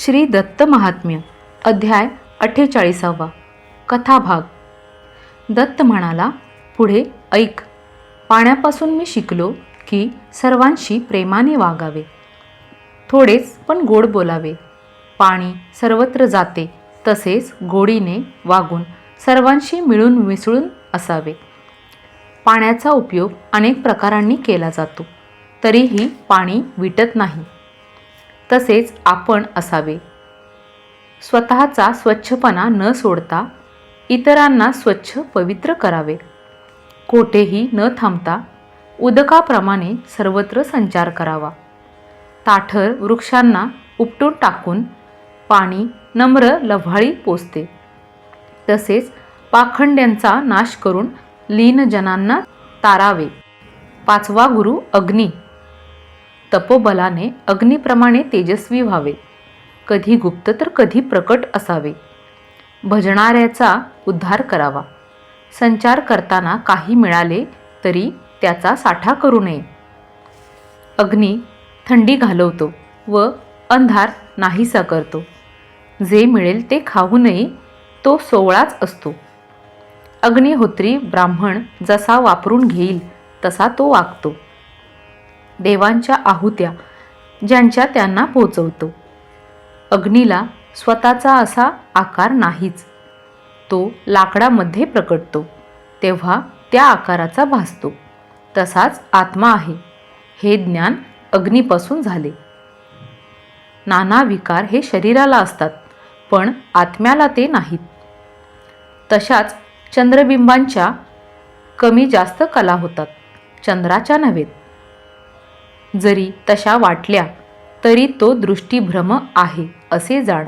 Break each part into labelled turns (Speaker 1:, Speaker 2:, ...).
Speaker 1: श्री दत्त महात्म्य अध्याय 48. कथाभाग. दत्त म्हणाला, पुढे ऐक. पाण्यापासून मी शिकलो की सर्वांशी प्रेमाने वागावे, थोडेच पण गोड बोलावे. पाणी सर्वत्र जाते तसेच गोडीने वागून सर्वांशी मिळून मिसळून असावे. पाण्याचा उपयोग अनेक प्रकारांनी केला जातो, तरीही पाणी विटत नाही. तसेच आपण असावे. स्वतःचा स्वच्छपणा न सोडता इतरांना स्वच्छ पवित्र करावे. कोठेही न थांबता उदकाप्रमाणे सर्वत्र संचार करावा. ताठर वृक्षांना उपटून टाकून पाणी नम्र लव्हाळी पोचते. तसेच पाखंड्यांचा नाश करून लीनजनांना तारावे. 5वा गुरु अग्नी. तपोबलाने अग्नीप्रमाणे तेजस्वी व्हावे. कधी गुप्त तर कधी प्रकट असावे. भजणाऱ्याचा उद्धार करावा. संचार करताना काही मिळाले तरी त्याचा साठा करू नये. अग्नी थंडी घालवतो व अंधार नाहीसा करतो. जे मिळेल ते खाऊ नये, तो सोवळाच असतो. अग्निहोत्री ब्राह्मण जसा वापरून घेईल तसा तो वागतो. देवांच्या आहुत्या ज्यांच्या त्यांना पोचवतो. अग्नीला स्वतःचा असा आकार नाहीच. तो लाकडामध्ये प्रकटतो तेव्हा त्या आकाराचा भासतो. तसाच आत्मा आहे हे ज्ञान अग्नीपासून झाले. नाना विकार हे शरीराला असतात, पण आत्म्याला ते नाहीत. तशाच चंद्रबिंबांच्या कमी जास्त कला होतात, चंद्राच्या नव्हेत. जरी तशा वाटल्या तरी तो दृष्टीभ्रम आहे असे जाण.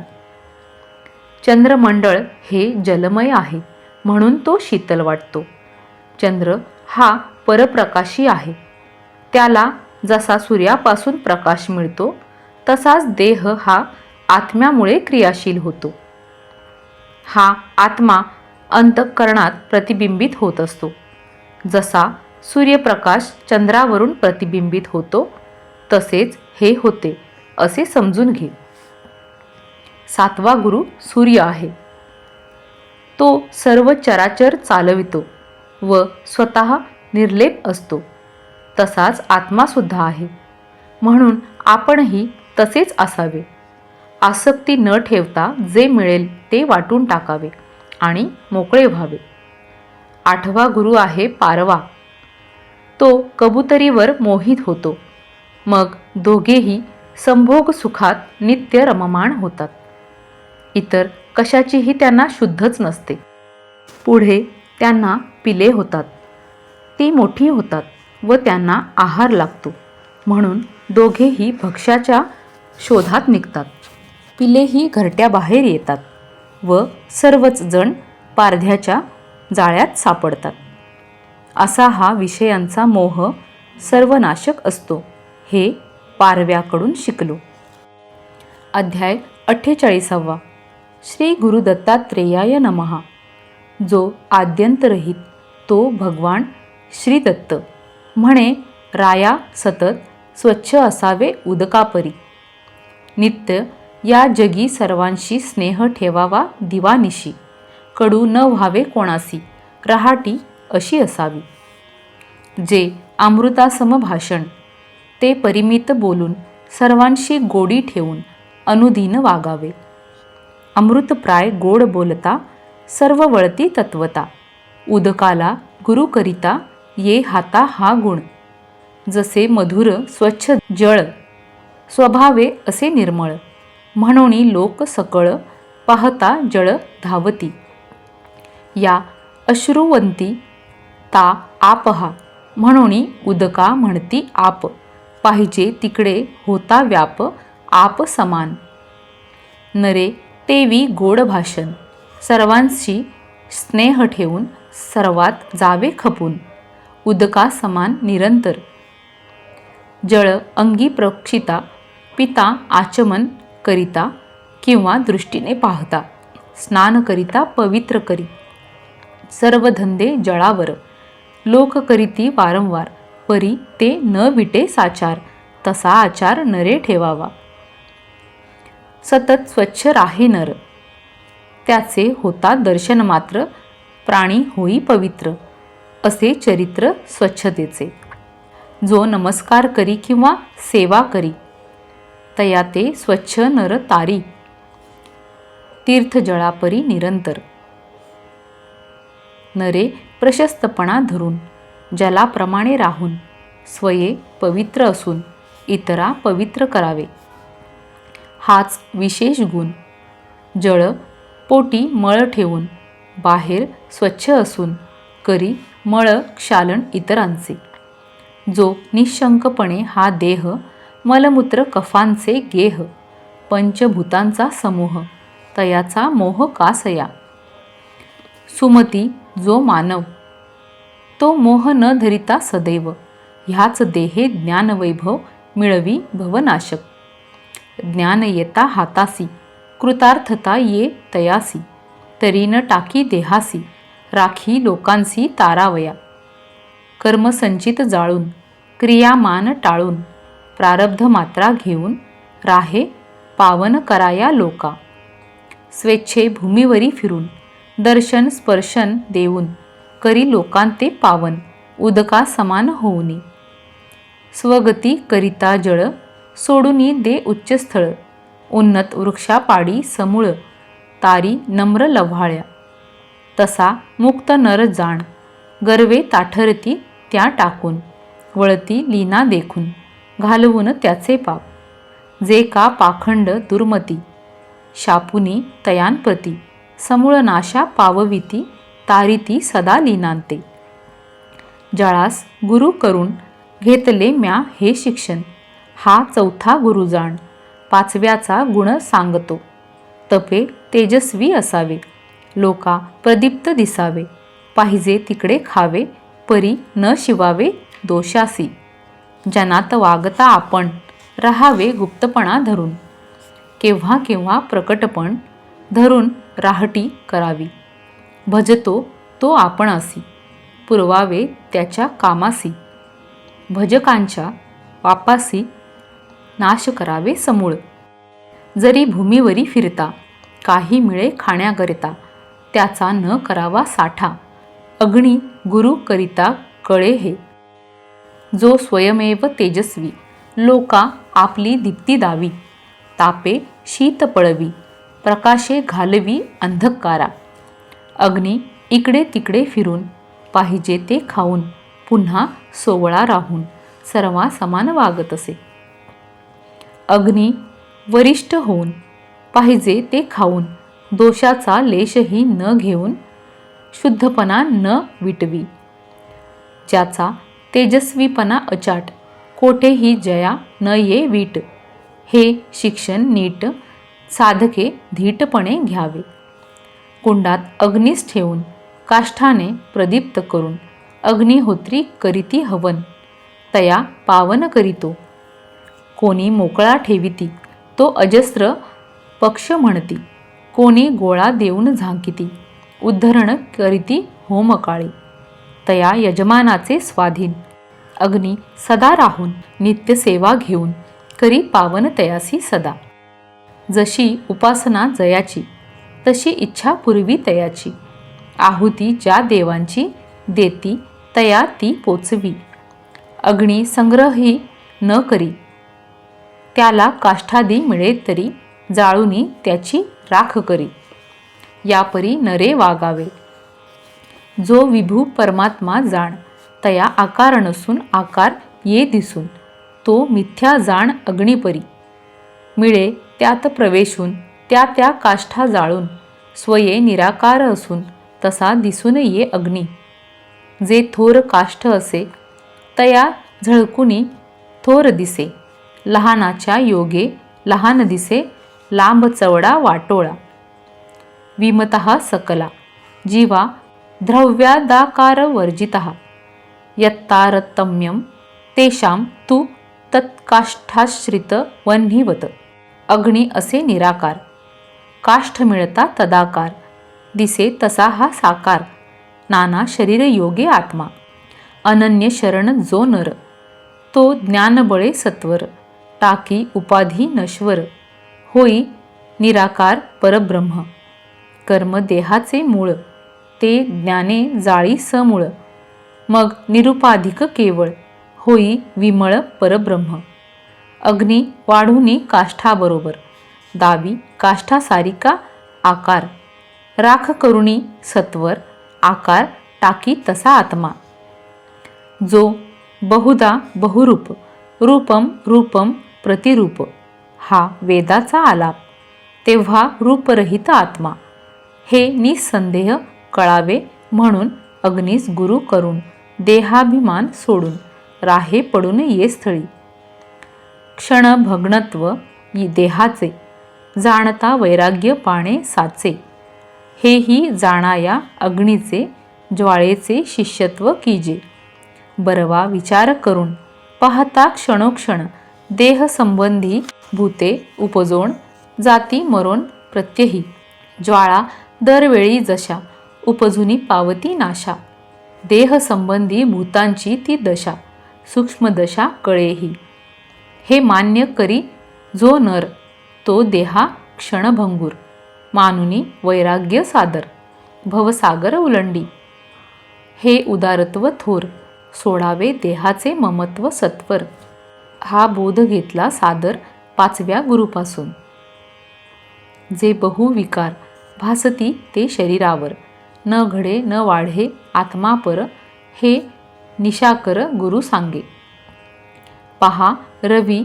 Speaker 1: चंद्रमंडळ हे जलमय आहे म्हणून तो शीतल वाटतो. चंद्र हा परप्रकाशी आहे. त्याला जसा सूर्यापासून प्रकाश मिळतो तसाच देह हा आत्म्यामुळे क्रियाशील होतो. हा आत्मा अंतःकरणात प्रतिबिंबित होत असतो. जसा सूर्यप्रकाश चंद्रावरून प्रतिबिंबित होतो तसेच हे होते असे समजून घे. 7वा गुरु सूर्य आहे. तो सर्व चराचर चालवितो व स्वतः निर्लेप असतो. तसाच आत्मा सुद्धा आहे, म्हणून आपणही तसेच असावे. आसक्ती न ठेवता जे मिळेल ते वाटून टाकावे आणि मोकळे व्हावे. 8वा गुरु आहे पारवा. तो कबुतरीवर मोहित होतो. मग दोघेही संभोग सुखात नित्य रममाण होतात. इतर कशाचीही त्यांना शुद्धच नसते. पुढे त्यांना पिले होतात. ती मोठी होतात व त्यांना आहार लागतो, म्हणून दोघेही भक्ष्याच्या शोधात निघतात. पिलेही घरट्याबाहेर येतात व सर्वच जण पारध्याच्या जाळ्यात सापडतात. असा हा विषयांचा मोह सर्वनाशक असतो हे पारव्याकडून शिकलो. अध्याय 48. श्री गुरु दत्तात्रेयाय नमः. जो आद्यंतरहित तो भगवान श्री दत्त म्हणे, राया सतत स्वच्छ असावे उदकापरी. नित्य या जगी सर्वांशी स्नेह ठेवावा दिवानिशी. कडू न व्हावे कोणासी, रहाटी अशी असावी. जे अमृतासम भाषण ते परिमित बोलून सर्वांशी गोडी ठेवून अनुदिन वागावे. अमृतप्राय गोड बोलता सर्व वळती तत्वता. उदकाला गुरु करिता ये हाता हा गुण. जसे मधुर स्वच्छ जळ स्वभावे असे निर्मळ. म्हणून लोक सकळ पाहता जळ धावती. या अश्रुवंती ता आपहा. म्हणून उदका म्हणती आप. पाहिजे तिकडे होता व्याप आप समान. नरे तेवी गोड भाषण सर्वांशी स्नेह ठेवून सर्वात जावे खपून. उदका समान निरंतर. जळ अंगी प्रोक्षिता पिता आचमन करिता किंवा दृष्टीने पाहता. स्नान करिता पवित्र करी. सर्व धंदे जळावर. लोक करीती वारंवार. परी ते न विटे साचार. तसा आचार नरे ठेवावा. सतत स्वच्छ राहे नर. त्याचे होता दर्शन मात्र, प्राणी होई पवित्र. असे चरित्र स्वच्छतेचे. जो नमस्कार करी किंवा सेवा करी, तया ते स्वच्छ नर तारी. तीर्थ जळापरी निरंतर. नरे प्रशस्तपणा धरून, जलाप्रमाणे राहून, स्वये पवित्र असून इतरा पवित्र करावे, हाच विशेष गुण. जळ पोटी मळ ठेवून, बाहेर स्वच्छ असून करी मळ क्षालन इतरांचे. जो निशंकपणे हा देह, मलमूत्र कफांचे गेह, पंचभूतांचा समूह, तयाचा मोह कासया. सुमती जो मानव, तो मोह न धरिता सदैव, ह्याच देहे ज्ञानवैभव मिळवी भवनाशक. ज्ञान येता हातासी, कृतार्थता ये तयासी, तरी न टाकी देहासी, राखी लोकांसी तारावया. कर्मसंचित जाळून, क्रियामान टाळून, प्रारब्ध मात्रा घेऊन, राहे पावन कराया लोका. स्वेच्छे भूमीवरी फिरून, दर्शन स्पर्शन देऊन, करी लोकांते पावन, उदका समान होऊनी. स्वगती करिता जळ, सोडूनी दे उच्चस्थळ, उन्नत वृक्षापाडी समूळ, तारी नम्र लव्हाळ्या. तसा मुक्त नर जाण, गर्वे ताठरती त्या टाकून, वळती लीना देखून, घालवून त्याचे पाप. जे का पाखंड दुर्मती, शापुनी तयांप्रती, समूळ नाशा पावविती, तारिती सदा लीनांते. जळास गुरु करून घेतले म्या हे शिक्षण, हा चौथा गुरु जाण, पाचव्याचा गुण सांगतो. तपे तेजस्वी असावे, लोका प्रदीप्त दिसावे, पाहिजे तिकडे खावे, परी न शिवावे दोषासी. जनात वागता आपण, राहावे गुप्तपणा धरून, केव्हा केव्हा प्रकटपण धरून राहटी करावी. भजतो तो आपणासी, पुरवावे त्याच्या कामासी, भजकांच्या पापासी नाश करावे समूळ. जरी भूमीवरी फिरता, काही मिळे खाण्याकरिता, त्याचा न करावा साठा, अग्नी गुरु करिता कळे हे. जो स्वयमेव तेजस्वी, लोका आपली दीप्ती दावी, तापे शीत पळवी, प्रकाशे घालवी अंधकारा. अग्नी इकडे तिकडे फिरून, पाहिजे ते खाऊन, पुन्हा सोवळा राहून, सर्वा समान वागत असे. अग्नी वरिष्ठ होऊन, पाहिजे ते खाऊन, दोषाचा लेशही न घेऊन, शुद्धपणा न विटवी. ज्याचा तेजस्वीपणा अचाट, कोठेही जया न ये वीट. हे शिक्षण नीट साधके धीटपणे घ्यावे. कुंडात अग्नीस ठेवून, काष्ठाने प्रदीप्त करून, अग्निहोत्री करीती हवन, तया पावन करीतो. कोणी मोकळा ठेविती, तो अजस्र पक्ष म्हणती, कोणी गोळा देऊन झांकिती, उद्धरण करीती होमकाळी. तया यजमानाचे स्वाधीन, अग्नी सदा राहून, नित्य सेवा घेऊन, करी पावन तयासी सदा. जशी उपासना जयाची, तशी इच्छा पूर्वी तयाची. आहुती ज्या देवांची, देती तया ती पोचवी. अग्नी संग्रही न करी, त्याला काष्ठादी मिळे तरी, जाळूनी त्याची राख करी. यापरी नरे वागावे. जो विभू परमात्मा जाण, तया आकार नसून आकार ये दिसून, तो मिथ्या जाण अग्निपरी. मिळे त्यात प्रवेशून, त्या त्या काष्ठा जाळून, स्वये निराकार असून, तसा दिसून ये अग्नी. जे थोर काष्ठ असे, तया झळकुनी थोर दिसे. लहानाच्या योगे लहान दिसे, लांब चवडा वाटोळा. विमतः सकला जीवा द्रव्यादाकार वर्जितः, यत्तारतम्यं तेषां तु तत्काष्ठाश्रित वह्निवत. अग्नी असे निराकार, काष्ठ मिळता तदाकार, दिसे तसा हा साकार. नाना शरीर योगे आत्मा, अनन्य शरण जो नर, तो ज्ञानबळे सत्वर. टाकी उपाधी नश्वर, होई निराकार परब्रह्म. कर्म देहाचे मूळ, ते ज्ञाने जाळी समूळ. मग निरुपाधिक केवळ, होई विमळ परब्रह्म. अग्नी वाढुनी काष्ठाबरोबर, दावी काष्ठा सारिका आकार. राख करुणी सत्वर, आकार टाकी तसा आत्मा. जो बहुधा बहुरूप, रूपम रूपम प्रतिरूप. हा वेदाचा आलाप, तेव्हा रूपरहित आत्मा. हे निसंदेह कळावे म्हणून अग्नीस गुरु करून, देहाभिमान सोडून राहे पडून ये स्थळी. क्षणभग्नत्व देहाचे, जाणता वैराग्य पाणे साचे. हेही जाणाया अग्नीचे, ज्वाळेचे शिष्यत्व कीजे. बरवा विचार करून पाहता क्षणोक्षण, देह संबंधी भूते उपजोण, जाती मरोण प्रत्यही. ज्वाळा दरवेळी जशा, उपजुनी पावती नाशा. देह संबंधी भूतांची ती दशा, सूक्ष्म दशा कळेही. हे मान्य करी जो नर, तो देहा क्षणभंगूर. मानुनी वैराग्य सादर, भवसागर उलंडी. हे उदारत्व थोर, सोडावे देहाचे ममत्व सत्वर. हा बोध घेतला सादर पाचव्या गुरुपासून. जे बहुविकार भासती ते शरीरावर, न घडे न वाढे आत्मा पर. हे निशाकर गुरु सांगे. पहा रवी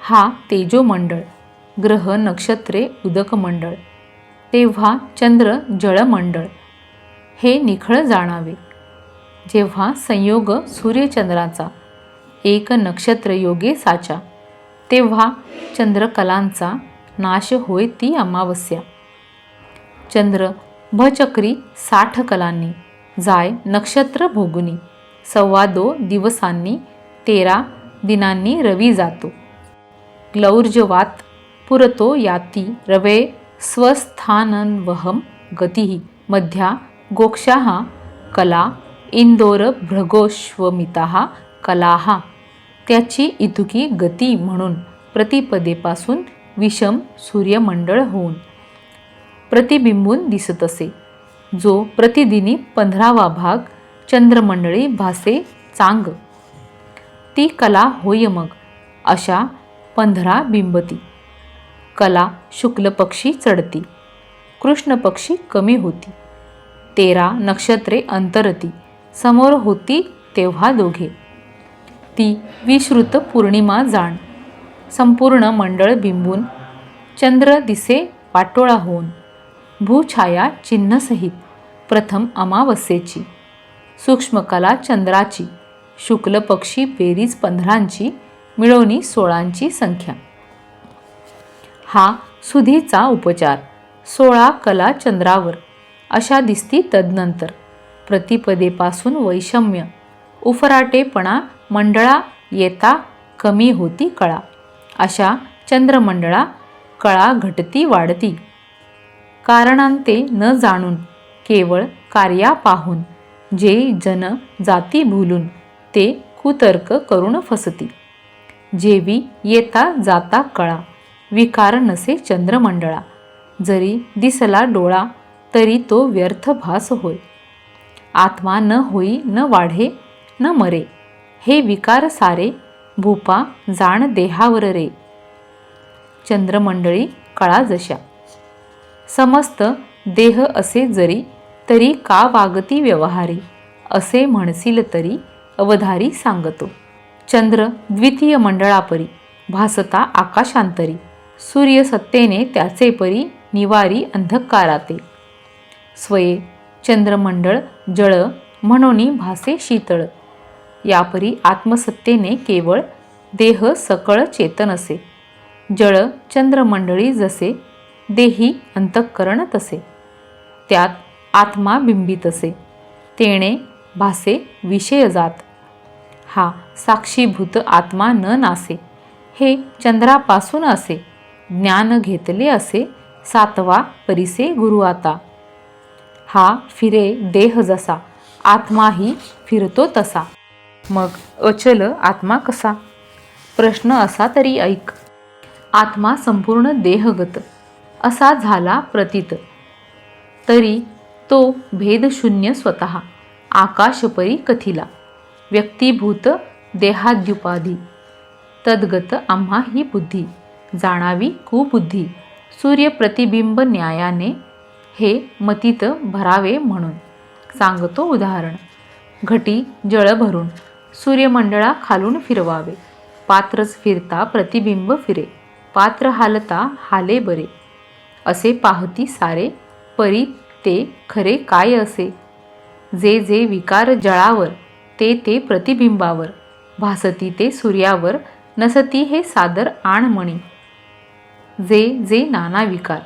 Speaker 1: हा तेजोमंडळ, ग्रह नक्षत्रे उदक मंडळ. तेव्हा चंद्र जळमंडळ, हे निखळ जाणावे. जेव्हा संयोग सूर्यचंद्राचा, एक नक्षत्र योगे साचा. तेव्हा चंद्रकलांचा नाश होय ती अमावस्या. चंद्र भचक्री 60 कलांनी, जाय नक्षत्र भोगुनी. 2.25 दिवसांनी 13 दिनांनी रवी जातो. ग्लौर्जवात पुरतो याती रवे स्वस्थानन्वहं गतिः. मध्या गोक्षाः कला, इंदोर भृगोश्वमिताः कलाः. त्याची इतुकी गती म्हणून प्रतिपदेपासून विषम सूर्यमंडळ होऊन प्रतिबिंबून दिसत असे. जो प्रतिदिनी 15वा भाग चंद्रमंडळी भासे चांग. ती कला होय मग, अशा 15 बिंबती. कला शुक्ल पक्षी चढती, कृष्ण पक्षी कमी होती. 13 नक्षत्रे अंतरती, समोर होती तेव्हा दोघे. ती विश्रुत पौर्णिमा जाण, संपूर्ण मंडळ बिंबून. चंद्र दिसे वाटोळा होऊन, भूछाया चिन्हसहित प्रथम अमावस्येची. सूक्ष्मकला चंद्राची, शुक्ल पक्षी बेरीज 15ची, मिळवणी 16ची संख्या. हा सुधीचा उपचार. 16 कला चंद्रावर अशा दिसती. तदनंतर प्रतिपदेपासून वैषम्य, उफराटेपणा मंडळा येता कमी होती कळा. अशा चंद्रमंडळा कळा घटती वाढती. कारणांते न जाणून, केवळ कार्या पाहून, जे जन जाती भुलून, ते कुतर्क करून फसती. जेवी येता जाता कळा, विकार नसे चंद्रमंडळा. जरी दिसला डोळा, तरी तो व्यर्थ भास होय. आत्मा न होई न वाढे न मरे, हे विकार सारे. भूपा जाण देहावर रे. चंद्रमंडळी कळा जशा, समस्त देह असे जरी. तरी का वागती व्यवहारी, असे म्हणसील तरी अवधारी सांगतो. चंद्र द्वितीय मंडळापरी, भासता आकाशांतरी. सूर्य सत्तेने त्याचे परी, निवारी अंधकाराते. स्वये चंद्रमंडळ जळ, म्हणून भासे शीतळ. यापरी आत्मसत्तेने केवळ, देह सकळ चेतन असे. जळ चंद्रमंडळी जसे, देही अंतःकरण तसे. त्यात आत्मा बिंबित असे, तेणे भासे विषय जात. हा साक्षीभूत आत्मा न नासे, हे चंद्रापासून असे. ज्ञान घेतले असे, 7वा परिसे गुरु आता. हा फिरे देह जसा, आत्माही फिरतो तसा. मग अचल आत्मा कसा? प्रश्न असा तरी ऐक. आत्मा संपूर्ण देहगत, असा झाला प्रतीत. तरी तो भेदशून्य स्वतः आकाशपरी कथिला, व्यक्तिभूत देहाद्युपाधी. तद्गत आम्हा ही बुद्धी जाणावी कुबुद्धी, सूर्य प्रतिबिंब न्यायाने हे मतीत भरावे म्हणून. सांगतो उदाहरण. घटी जळ भरून सूर्यमंडळा खालून फिरवावे, पात्रच फिरता प्रतिबिंब फिरे, पात्र हालता हाले बरे. असे पाहती सारे, परी ते खरे काय असे. जे जे विकार जळावर, ते ते प्रतिबिंबावर, भासती ते सूर्यावर, नसती हे सादर आणमणी. जे जे नाना विकार,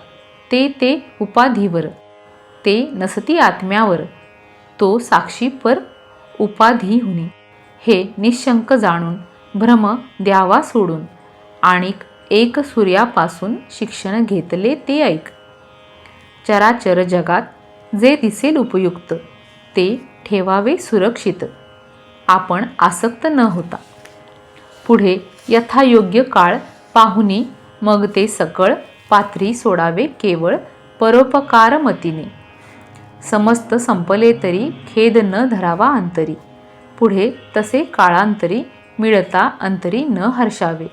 Speaker 1: ते ते उपाधीवर, ते नसती आत्म्यावर, तो साक्षी पर उपाधीहुनी. हे निशंक जाणून भ्रम द्यावा सोडून, आणिक एक सूर्यापासून शिक्षण घेतले ते ऐक. चराचर जगात जे दिसेल उपयुक्त, ते ठेवावे सुरक्षित, आपण आसक्त न होता. पुढे यथायोग्य काळ पाहुनी मग ते सकळ पाथरी सोडावे केवळ परोपकारमतीने. समस्त संपले तरी खेद न धरावा अंतरी, पुढे तसे काळांतरी मिळता अंतरी न हर्षावे.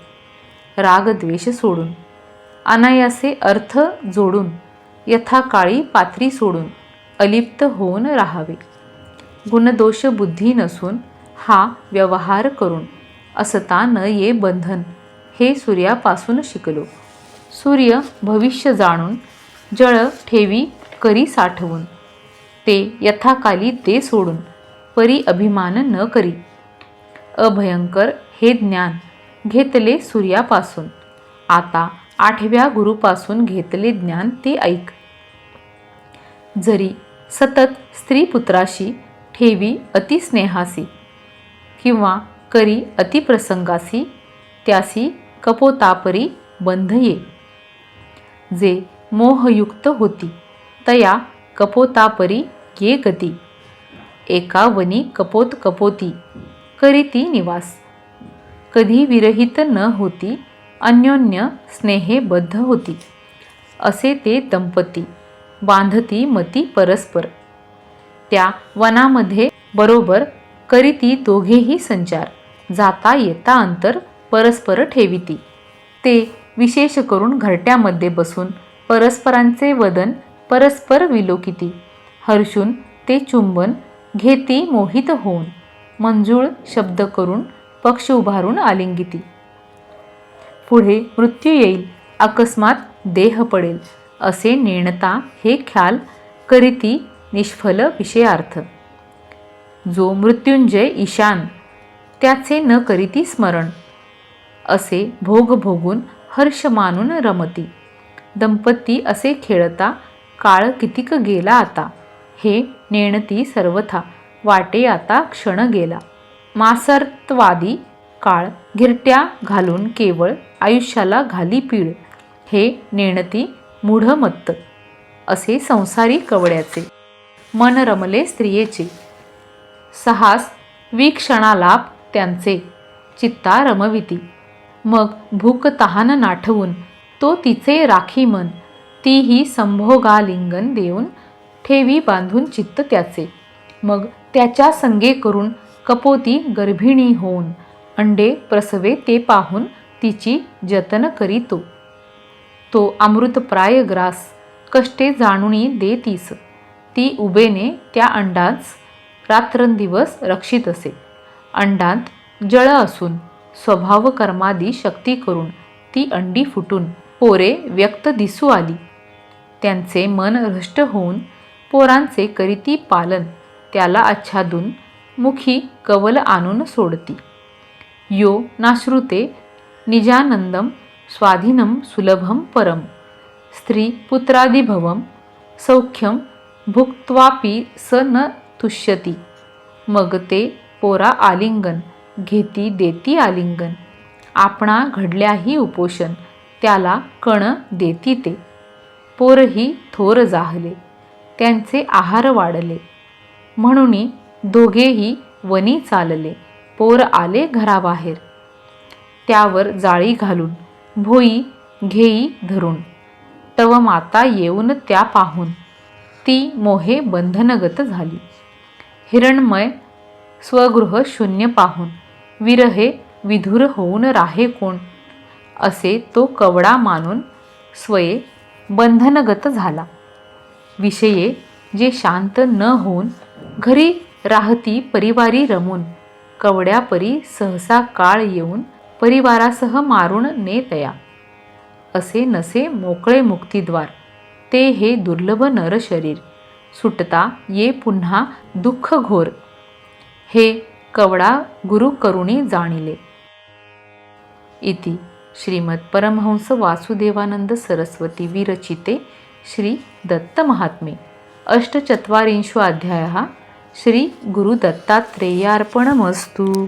Speaker 1: राग द्वेष सोडून अनायासे अर्थ जोडून, यथाकाळी पाथरी सोडून अलिप्त होऊन राहावे. गुणदोष बुद्धी नसून हा व्यवहार करून, असता न ये बंधन हे सूर्यापासून शिकलो. सूर्य भविष्य जाणून जळ ठेवी करी साठवून, ते यथाकाली ते सोडून परी अभिमान न करी. अभयंकर हे ज्ञान घेतले सूर्यापासून, आता 8व्या गुरुपासून घेतले ज्ञान ते ऐक. जरी सतत स्त्रीपुत्राशी ठेवी अतिस्नेहासी, किंवा करी अतिप्रसंगासी, त्यासी कपोतापरी बंध ये. जे मोहयुक्त होती तया कपोतापरी ये गती. एका वनी कपोत कपोती करीती निवास, कधी विरहित न होती, अन्योन्य स्नेहे बद्ध होती. असे ते दंपती बांधती मती परस्पर, त्या वनामध्ये बरोबर करीती दोघेही संचार. जाता येता अंतर परस्पर ठेविती. ते विशेष करून घरट्यामध्ये बसून परस्परांचे वदन परस्पर विलोकिती. हर्षून ते चुंबन घेती मोहित होऊन, मंजूळ शब्द करून पक्ष उभारून आलिंगिती. पुढे मृत्यू येईल, अकस्मात देह पडेल, असे नेणता हे ख्याल करीती निष्फल विषयार्थ. जो मृत्युंजय ईशान, त्याचे न करीती स्मरण, असे भोग भोगून हर्ष मानून रमती. दंपती असे खेळता काळ कितीक गेला आता, हे नेणती सर्वथा वाटे आता क्षण गेला. मासर्तवादी काळ घिरट्या घालून केवळ आयुष्याला घाली पीळ, हे नेणती मूढमत्त. असे संसारी कवड्याचे मन रमले स्त्रियेचे, सहास विक्षणालाप त्यांचे चित्ता रमविती. मग भूक तहान नाठवून तो तिचे राखी मन, तीही संभोगालिंगन देऊन ठेवी बांधून चित्त त्याचे. मग त्याच्या संगे करून कपोती गर्भिणी होऊन, अंडे प्रसवे ते पाहून तिची जतन करी तो. तो अमृतप्राय ग्रास कष्टे जाणुनी देतीस, ती उबेने त्या अंडांस रात्रंदिवस रक्षित असे. अंडांत जळ असून स्वभाव कर्मादी शक्ती करून ती अंडी फुटून पोरे व्यक्त दिसू आली. त्यांचे मन हृष्ट होऊन पोरांचे करीती पालन, त्याला आच्छादून मुखी कवल आणून सोडती. यो नाश्रुते निजानंदम स्वाधीनम सुलभम परम, स्त्री पुत्रादिभवम सौख्यम भुक्त्वापि स न तुष्यति. मग ते पोरा आलिंगन घेती देती आलिंगन, आपणा घडल्याही उपोषण त्याला कण देती ते. पोरही थोर जाहले, त्यांचे आहार वाढले, म्हणून दोघेही वनी चालले. पोर आले घराबाहेर, त्यावर जाळी घालून भोई घेई धरून, तव माता येऊन त्या पाहून ती मोहे बंधनगत झाली. हिरणमय स्वगृह शून्य पाहून विरहे विधुर होऊन राहे कोण, असे तो कवडा मानून स्वये बंधनगत झाला. विषये जे शांत न होऊन घरी राहती परिवारी रमून, कवड्या परी सहसा काळ येऊन परिवारासह मारून नेतया. असे नसे मोकळे मुक्तिद्वार, ते हे दुर्लभ नर शरीर, सुटता ये पुन्हा दुःख घोर, हे कवडा गुरु करुणी जाणिले. इति श्रीमत्परमहंस वासुदेवानंद सरस्वती विरचिते श्री दत्त महात्म्ये अष्टचत्वारिंशो अध्यायः. श्री गुरुदत्तात्रेयार्पणमस्तु.